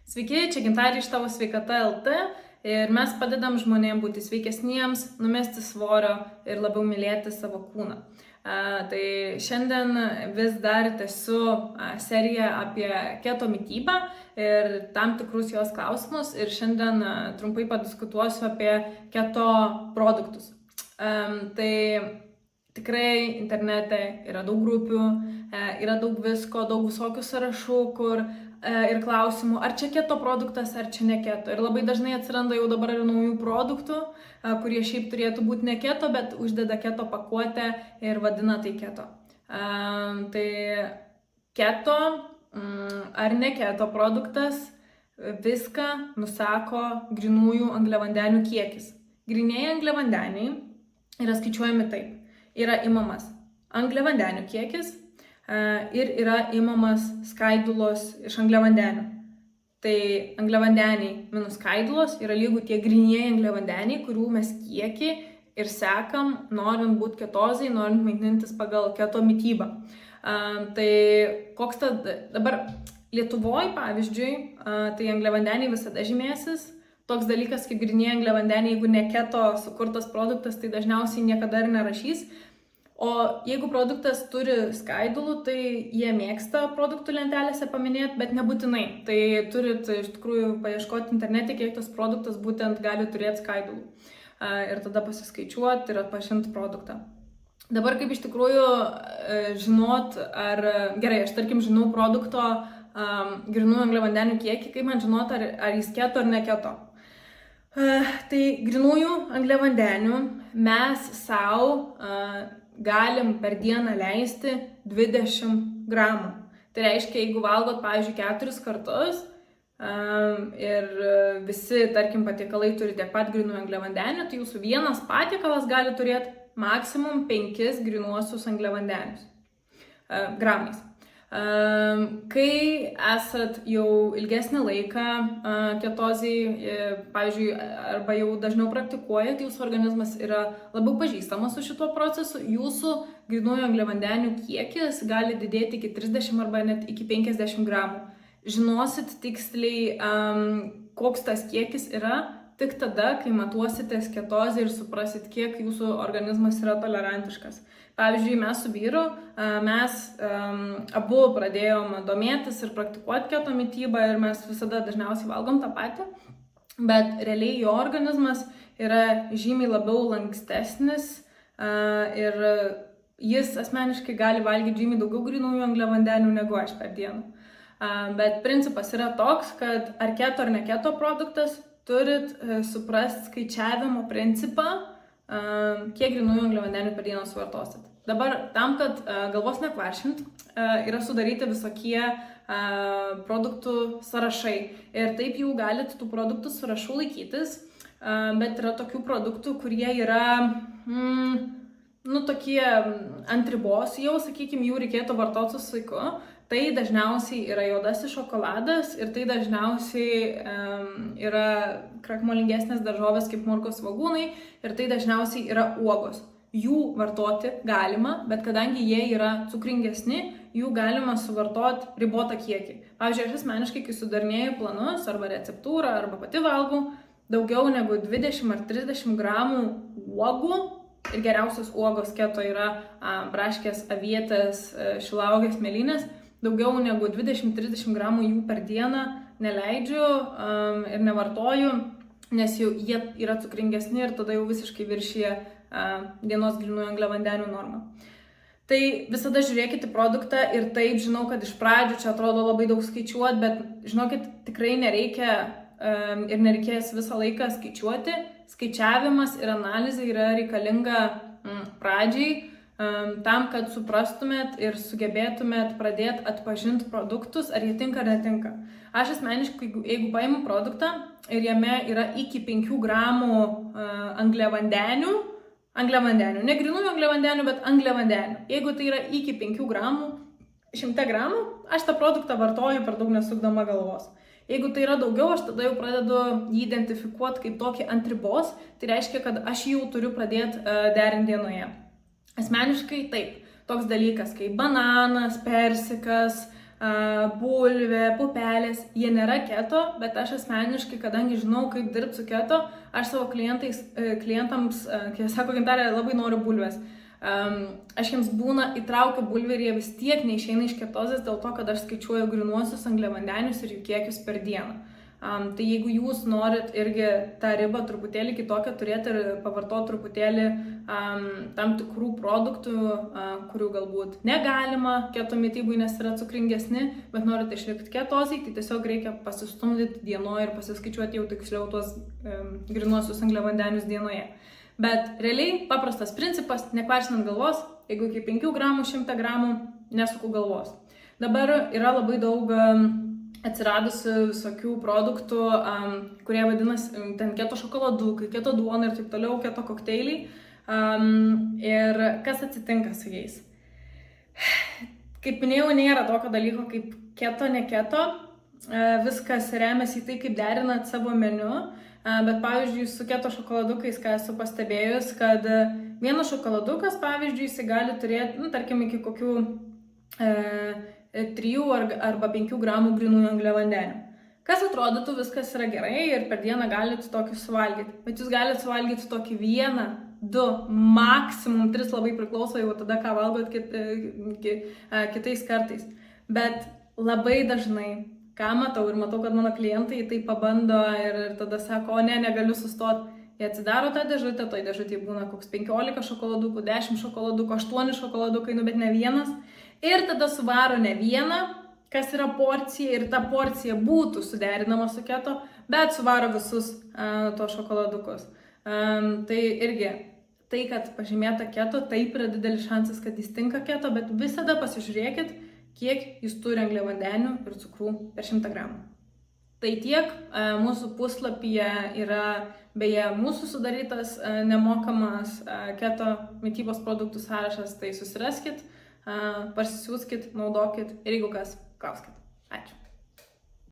Sveiki, čia Gintarė iš Tavo sveikata LT ir mes padedam žmonėms būti sveikesniems, numesti svorio ir labiau mylėti savo kūną. Tai šiandien vis dar tęsiu seriją apie keto mitybą ir tam tikrus jos klausimus ir šiandien trumpai padiskutuosiu apie keto produktus. Tai tikrai internete yra daug grupių, yra daug visko, daug visokių sąrašų, ir klausimų, ar čia keto produktas, ar čia ne keto. Ir labai dažnai atsiranda jau dabar ir naujų produktų, kurie šiaip turėtų būti ne keto, bet uždeda keto pakuotę ir vadina tai keto. Tai keto ar ne keto produktas viską nusako grynųjų angliavandenių kiekis. Grynieji angliavandeniai yra skaičiuojami taip. Yra imamas angliavandenių kiekis ir yra imamas skaidulos iš angliavandenių. Tai angliavandeniai minus skaidulos yra lygų tie grynieji angliavandeniai, kurių mes kiekį ir sekam, norint būti ketozai, norint maitintis pagal keto mitybą. Tai koks dabar Lietuvoje, pavyzdžiui, tai angliavandeniai visada žymėsis. Toks dalykas kaip grynieji angliavandeniai, jeigu ne keto sukurtas produktas, tai dažniausiai niekada ir nerašys. O jeigu produktas turi skaidulų, tai jie mėgsta produktų lentelėse paminėti, bet nebūtinai. Tai turit iš tikrųjų paieškoti internete, kiek tas produktas būtent gali turėti skaidulų. Ir tada pasiskaičiuoti ir atpažinti produktą. Dabar kaip iš tikrųjų žinot, gerai, aš tarkim žinau produkto grynųjų angliavandenių kiekį, kaip man žinot, ar jis keto ar ne keto. Tai grynųjų angliavandenių mes savo galim per dieną leisti 20 gramų. Tai reiškia, jeigu valgot, pavyzdžiui, 4 kartus ir visi, tarkim, patiekalai turi tiek pat grynųjų angliavandenių, tai jūsų vienas patiekalas gali turėti maksimum 5 grynuosius angliavandenius gramais. Kai esat jau ilgesnį laiką ketozai, pavyzdžiui, arba jau dažniau praktikuojat, jūsų organizmas yra labiau pažįstamas su šituo procesu, jūsų grynųjų angliavandenių kiekis gali didėti iki 30 arba net iki 50 gramų. Žinosit tiksliai, koks tas kiekis yra, tik tada, kai matuositės ketozę ir suprasit, kiek jūsų organizmas yra tolerantiškas. Pavyzdžiui, mes su vyru, abu pradėjom domėtis ir praktikuoti keto mitybą ir mes visada dažniausiai valgom tą patį, bet realiai jo organizmas yra žymiai labiau lankstesnis ir jis asmeniškai gali valgyti žymiai daugiau grynųjų angliavandenių negu aš per dieną. Bet principas yra toks, kad ar keto ar ne keto produktas, turit suprasti skaičiavimo principą, kiek grynųjų angliavandenių per dieną suvartosit. Dabar tam, kad galvos nekvaršint, yra sudaryti visokie produktų sąrašai. Ir taip jau galit tų produktų sąrašų laikytis, bet yra tokių produktų, kurie yra tokie ant ribos jau, sakykime, jų reikėtų vartoti su saiku. Tai dažniausiai yra juodasis šokoladas ir tai dažniausiai yra krakmolingesnės daržovės kaip morkos svogūnai ir tai dažniausiai yra uogos. Jų vartoti galima, bet kadangi jie yra cukringesni, jų galima suvartoti ribotą kiekį. Pavyzdžiui, aš asmeniškai, kai sudarinėju planus arba receptūrą arba pati valgau, daugiau negu 20 ar 30 gramų uogų. Ir geriausios uogos keto yra braškės, avietės, šilauogės, mėlynės. Daugiau negu 20-30 gramų jų per dieną neleidžiu ir nevartoju, nes jau jie yra cukringesni ir tada jau visiškai viršyje dienos grynųjų angliavandenių normą. Tai visada žiūrėkite produktą ir taip žinau, kad iš pradžių čia atrodo labai daug skaičiuoti, bet žinokit, tikrai nereikia ir nereikės visą laiką skaičiuoti. Skaičiavimas ir analizė yra reikalinga pradžiai, tam, kad suprastumėt ir sugebėtumėt pradėti atpažinti produktus, ar jie tinka ar netinka. Aš asmeniškai, jeigu paimu produktą ir jame yra iki 5 gramų angliavandenių, ne grynųjų angliavandenių, bet angliavandenių. Jeigu tai yra iki 5 gramų, 100 gramų, aš tą produktą vartoju per daug nesukdama galvos. Jeigu tai yra daugiau, aš tada jau pradedu jį identifikuoti kaip tokį ant ribos, tai reiškia, kad aš jau turiu pradėti derinti dienoje. Asmeniškai taip, toks dalykas kaip bananas, persikas, bulvė, pupelės, jie nėra keto, bet aš asmeniškai, kadangi žinau, kaip dirbti su keto, aš savo klientams, kai sako gintarė, labai noriu bulvės. Aš jiems įtraukiu bulvę ir jie vis tiek neišeina iš ketozės dėl to, kad aš skaičiuoju grynuosius angliavandenius ir jų kiekius per dieną. Tai jeigu jūs norit irgi tą ribą truputėlį kitokią turėti ir pavartoti truputėlį tam tikrų produktų, kurių galbūt negalima keto mitybui, nes yra cukringesni, bet norite išlikti ketozai, tai tiesiog reikia pasistumdyti dienoje ir pasiskaičiuoti jau tiksliau tuos grynuosius angliavandenius dienoje. Bet realiai paprastas principas, nekvaršinant galvos, jeigu iki 5 gramų, 100 gramų nesuku galvos. Dabar yra labai daug atsiradusių visokių produktų, kurie vadinasi ten keto šokoladukai, keto duona ir taip toliau, keto kokteiliai. Ir kas atsitinka su jais? Kaip minėjau, nėra tokio dalyko kaip keto, ne keto. Viskas remiasi į tai, kaip derinat savo meniu. Bet pavyzdžiui, su keto šokoladukais, ką esu pastebėjus, kad vienas šokoladukas, pavyzdžiui, jis gali turėti, tarkim, iki kokių 3 arba 5 gramų grynųjų angliavandenių. Kas atrodytų, viskas yra gerai ir per dieną galite tokį suvalgyti. Bet jūs galite suvalgyti tokį 1, 2, maksimum 3, labai priklauso jau tada, ką valgot kitais kartais. Bet labai dažnai, ką matau ir matau, kad mano klientai tai pabando ir tada sako, o ne, negaliu sustoti. Jie atsidaro tą dėžutę, toj dėžutėje būna koks 15 šokoladukų, 10 šokoladukų, 8 šokoladukai, bet ne vienas. Ir tada suvaro ne vieną, kas yra porcija, ir ta porcija būtų suderinama su keto, bet suvaro visus tos šokoladukus. Tai irgi, tai, kad pažymėta keto, taip yra didelis šansas, kad jis tinka keto, bet visada pasižiūrėkit, kiek jis turi angliavandenių ir cukrų per 100 gramų. Tai tiek, mūsų puslapyje yra beje mūsų sudarytas nemokamas keto mitybos produktų sąrašas, tai susiraskit, parsisiųskit, naudokit ir jeigu kas, klauskit.